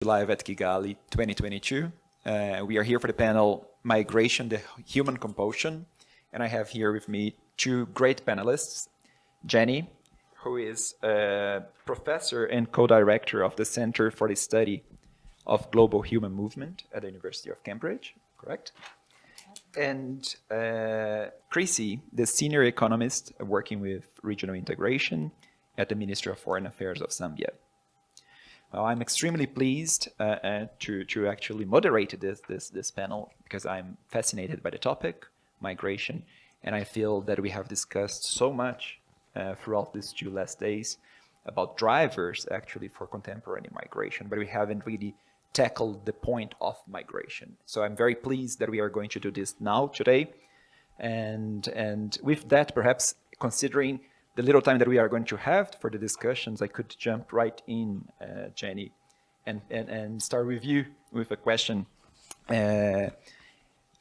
Live at Kigali 2022. We are here for the panel Migration, the Human Compulsion. And I have here with me two great panelists. Jenny, who is a professor and co-director of the Center for the Study of Global Human Movement at the University of Cambridge, correct? And Chrissy, the senior economist working with regional integration at the Ministry of Foreign Affairs of Zambia. Well, I'm extremely pleased to actually moderate this panel because I'm fascinated by the topic, migration, and I feel that we have discussed so much throughout these two last days about drivers actually for contemporary migration, but we haven't really tackled the point of migration. So I'm very pleased that we are going to do this now today, and with that, perhaps considering the little time that we are going to have for the discussions, I could jump right in, Jenny, and start with you with a question.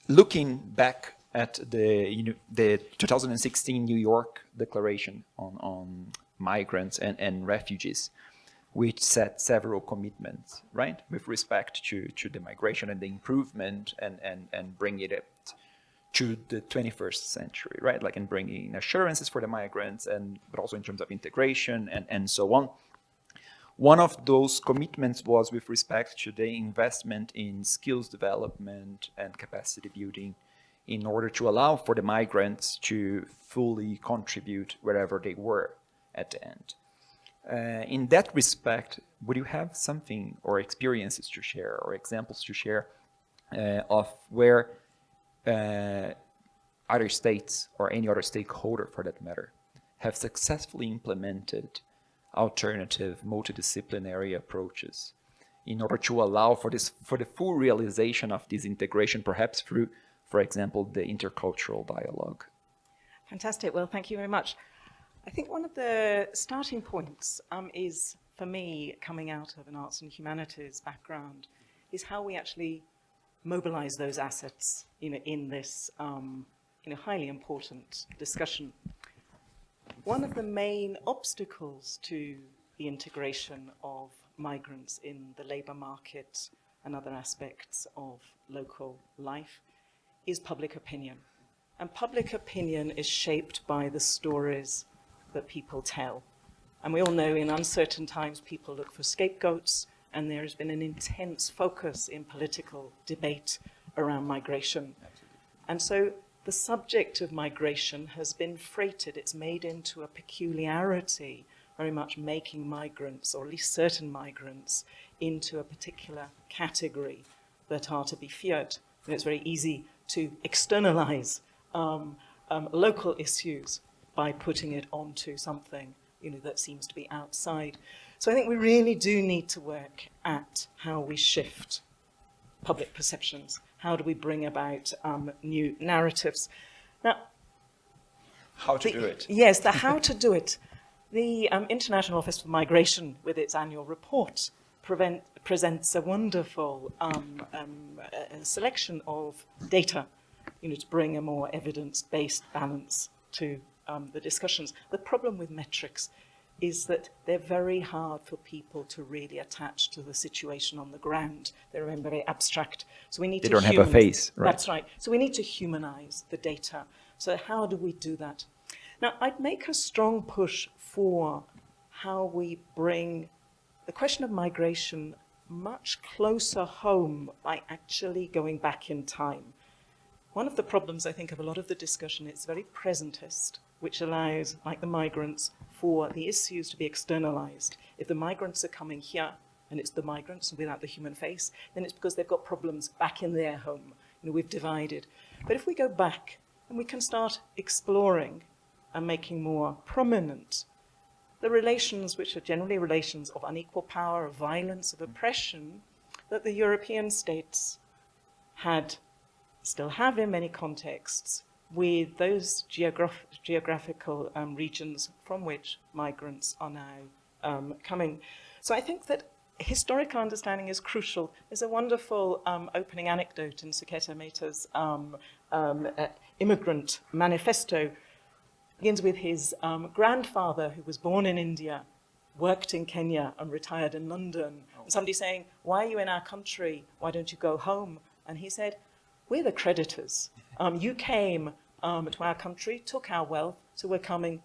Looking back at the 2016 New York Declaration on migrants and refugees, which set several commitments, right, with respect to the migration and the improvement and bring it up to the 21st century, right? Like in bringing assurances for the migrants, but also in terms of integration and so on. One of those commitments was with respect to the investment in skills development and capacity building in order to allow for the migrants to fully contribute wherever they were at the end. In that respect, would you have something or experiences to share or examples to share of where other states or any other stakeholder for that matter have successfully implemented alternative multidisciplinary approaches in order to allow for the full realization of this integration, perhaps through, for example, the intercultural dialogue? Fantastic. Well, thank you very much. I think one of the starting points is, for me, coming out of an arts and humanities background, is how we actually mobilize those assets, in this, highly important discussion. One of the main obstacles to the integration of migrants in the labor market and other aspects of local life is public opinion. And public opinion is shaped by the stories that people tell. And we all know in uncertain times, people look for scapegoats, and there has been an intense focus in political debate around migration. Absolutely. And so the subject of migration has been freighted. It's made into a peculiarity, very much making migrants, or at least certain migrants, into a particular category that are to be feared. And it's very easy to externalize local issues by putting it onto something that seems to be outside. So I think we really do need to work at how we shift public perceptions. How do we bring about new narratives? Now, how to do it? Yes, the how to do it. The International Office for Migration, with its annual report, presents a wonderful selection of data, to bring a more evidence-based balance to the discussions. The problem with metrics is that they're very hard for people to really attach to the situation on the ground. They're very abstract. So we need to don't have a face, right? That's right. So we need to humanize the data. So how do we do that? Now, I'd make a strong push for how we bring the question of migration much closer home by actually going back in time. One of the problems, I think, of a lot of the discussion is very presentist, which allows, like the migrants, for the issues to be externalized. If the migrants are coming here, and it's the migrants without the human face, then it's because they've got problems back in their home. We've divided. But if we go back, and we can start exploring and making more prominent the relations, which are generally relations of unequal power, of violence, of oppression, that the European states still have in many contexts, with those geographical regions from which migrants are now coming. So I think that historical understanding is crucial. There's a wonderful opening anecdote in Suketa Mehta's Immigrant Manifesto. Begins with his grandfather, who was born in India, worked in Kenya and retired in London, somebody saying, why are you in our country? Why don't you go home? And he said, we're the creditors. You came to our country, took our wealth, so we're coming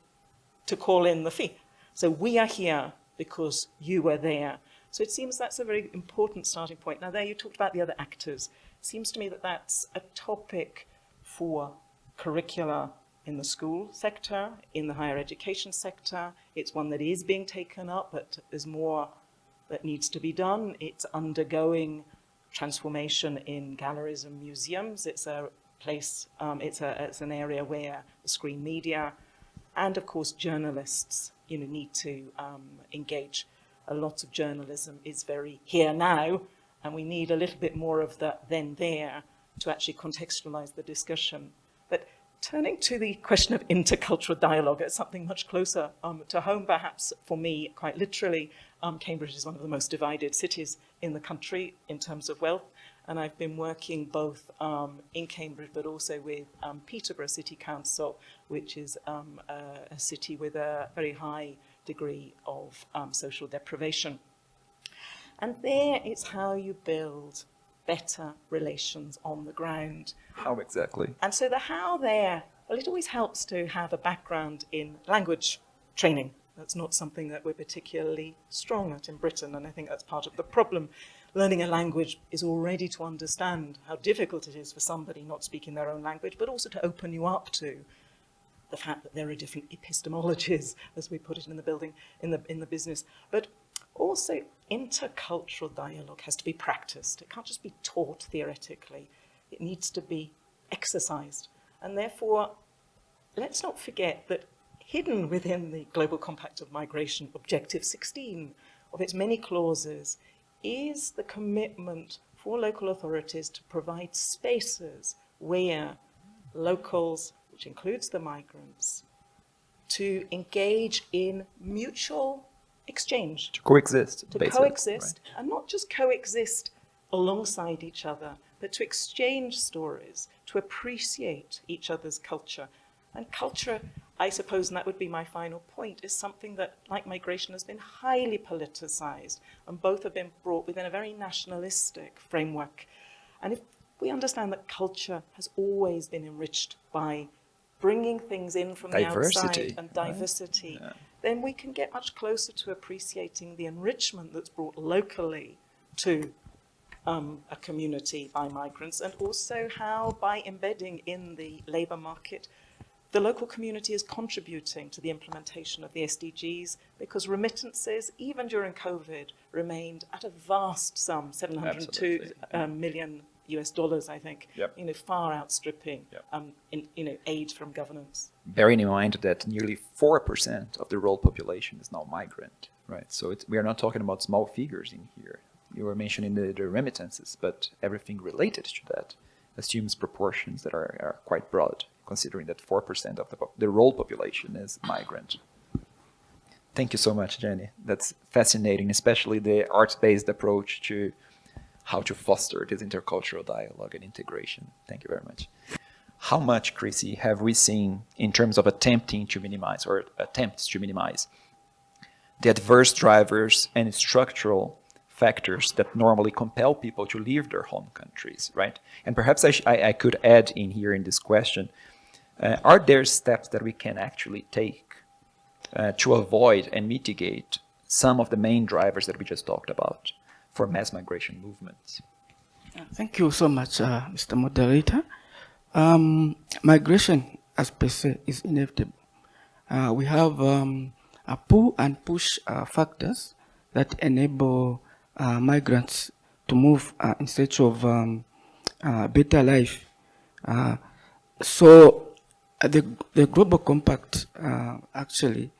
to call in the fee. So we are here because you were there. So it seems that's a very important starting point. Now there you talked about the other actors. It seems to me that that's a topic for curricula in the school sector, in the higher education sector. It's one that is being taken up, but there's more that needs to be done. It's undergoing transformation in galleries and museums. It's a place, it's an area where the screen media and of course journalists, need to engage. A lot of journalism is very here now, and we need a little bit more of the then there to actually contextualize the discussion. But turning to the question of intercultural dialogue, it's something much closer to home, perhaps for me, quite literally. Cambridge is one of the most divided cities in the country in terms of wealth, and I've been working both in Cambridge but also with Peterborough City Council, which is a city with a very high degree of social deprivation. And there it's how you build better relations on the ground. How exactly? And so the how there, well, it always helps to have a background in language training. That's not something that we're particularly strong at in Britain, and I think that's part of the problem. Learning a language is already to understand how difficult it is for somebody not speaking their own language, but also to open you up to the fact that there are different epistemologies, as we put it in the building, in the business. But also, intercultural dialogue has to be practiced. It can't just be taught theoretically. It needs to be exercised. And therefore, let's not forget that hidden within the Global Compact of Migration, Objective 16 of its many clauses, is the commitment for local authorities to provide spaces where locals, which includes the migrants, to engage in mutual exchange. To coexist. To coexist, right? And not just coexist alongside each other, but to exchange stories, to appreciate each other's culture. And culture, I suppose, and that would be my final point, is something that, like migration, has been highly politicized, and both have been brought within a very nationalistic framework. And if we understand that culture has always been enriched by bringing things in from diversity, the outside and diversity, right? Then we can get much closer to appreciating the enrichment that's brought locally to a community by migrants, and also how, by embedding in the labour market, the local community is contributing to the implementation of the SDGs, because remittances, even during COVID, remained at a vast sum, 702 million US dollars, I think, yep. Far outstripping yep. Aid from governments. Bearing in mind that nearly 4% of the world population is now migrant, right? So we are not talking about small figures in here. You were mentioning the remittances, but everything related to that assumes proportions that are quite broad, considering that 4% of the world population is migrant. Thank you so much, Jenny. That's fascinating, especially the arts-based approach to how to foster this intercultural dialogue and integration. Thank you very much. How much, Chrissy, have we seen in terms of attempting to minimize, or attempts to minimize, the adverse drivers and structural factors that normally compel people to leave their home countries, right? And perhaps I could add in here in this question, are there steps that we can actually take to avoid and mitigate some of the main drivers that we just talked about for mass migration movements? Thank you so much, Mr. Moderator. Migration, as per se, is inevitable. We have a pull and push factors that enable migrants to move in search of a better life. So the Global Compact actually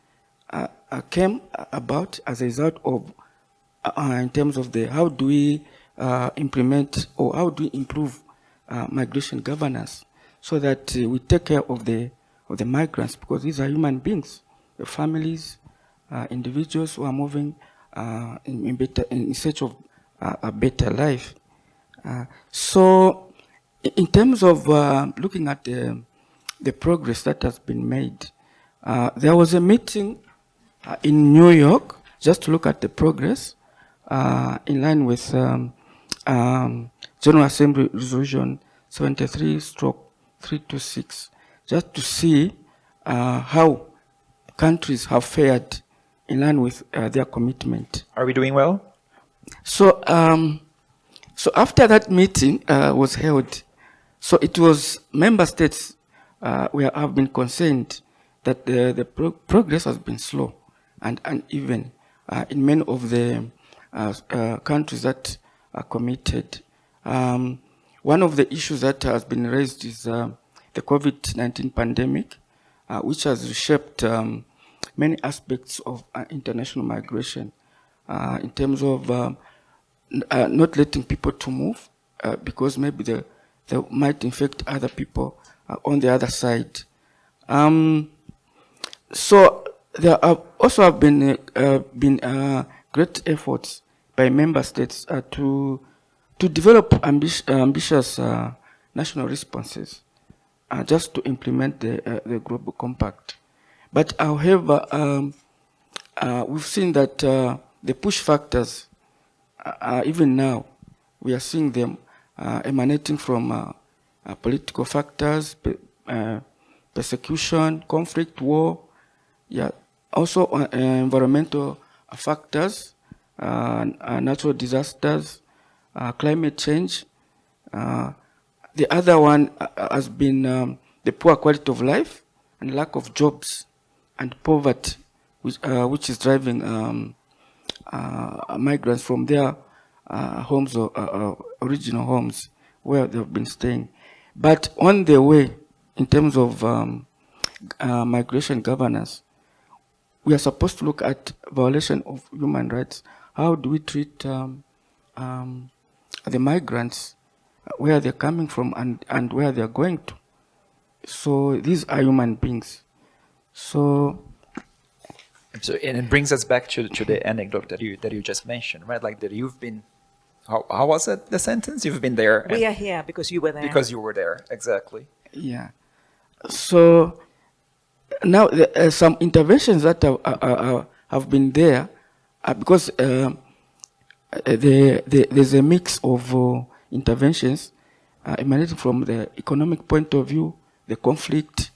came about as a result of in terms of how do we implement, or how do we improve migration governance, so that we take care of the migrants, because these are human beings, the families, individuals who are moving in search of a better life. So in terms of looking at the progress that has been made, there was a meeting in New York just to look at the progress in line with General Assembly Resolution 73/326, just to see how countries have fared in line with their commitment. Are we doing well? So, so after that meeting was held, so it was member states where have been concerned that the progress has been slow and uneven in many of the countries that are committed. One of the issues that has been raised is the COVID-19 pandemic, which has reshaped many aspects of international migration in terms of not letting people to move because maybe they might infect other people on the other side. So there have also been great efforts by member states to develop ambitious national responses just to implement the Global Compact. But however, we've seen that the push factors, even now, we are seeing them emanating from political factors, persecution, conflict, war, also environmental factors, natural disasters, climate change. The other one has been the poor quality of life and lack of jobs and poverty, which is driving migrants from their homes or original homes where they've been staying. But on the way, in terms of migration governance, we are supposed to look at violation of human rights. How do we treat the migrants, where they're coming from and where they're going to? So these are human beings. So and it brings us back to the anecdote that you just mentioned, right? Like that you've been, how was it, the sentence? You've been there. We are here because you were there. Because you were there, exactly. Yeah. So now some interventions that have been there because there's a mix of interventions emanating from the economic point of view, the conflict,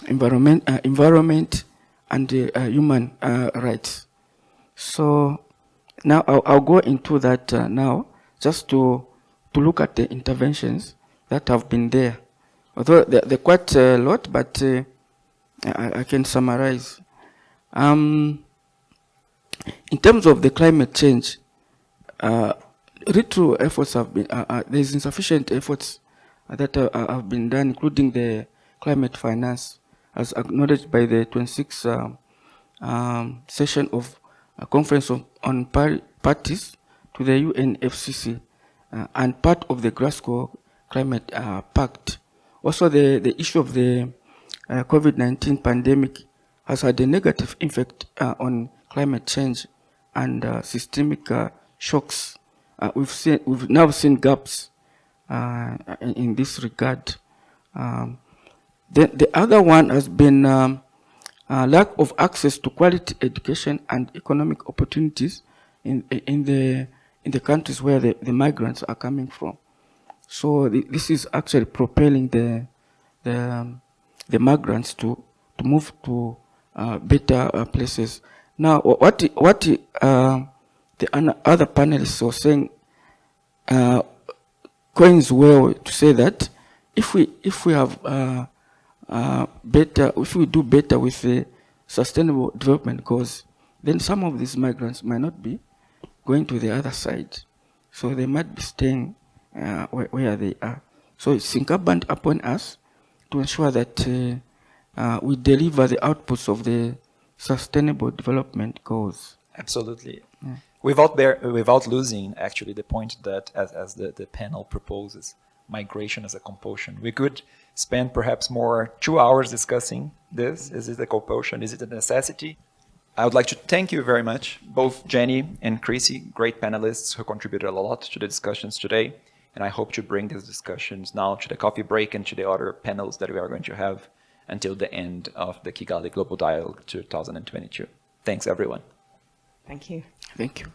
environment, and human rights. So now I'll go into that now, just to look at the interventions that have been there. Although they're quite a lot, but I can summarize. In terms of the climate change, retro efforts have been, there's insufficient efforts that have been done, including the climate finance, as acknowledged by the 26th session of a conference on parties to the UNFCCC and part of the Glasgow Climate Pact. Also, the issue of the COVID-19 pandemic has had a negative effect on climate change and systemic shocks. We've now seen gaps in this regard. The other one has been lack of access to quality education and economic opportunities in the countries where the migrants are coming from. So this is actually propelling the migrants to move to better places. Now, what the other panelists were saying coins well to say that if we have if we do better with the sustainable development goals, then some of these migrants might not be going to the other side, so they might be staying where they are. So it's incumbent upon us to ensure that we deliver the outputs of the sustainable development goals. Absolutely. Yeah. Without losing actually the point that as the panel proposes, migration as a compulsion. We could spend perhaps more 2 hours discussing this. Is it a compulsion? Is it a necessity? I would like to thank you very much, both Jenny and Chrissy, great panelists who contributed a lot to the discussions today. And I hope to bring these discussions now to the coffee break and to the other panels that we are going to have until the end of the Kigali Global Dialogue 2022. Thanks, everyone. Thank you. Thank you.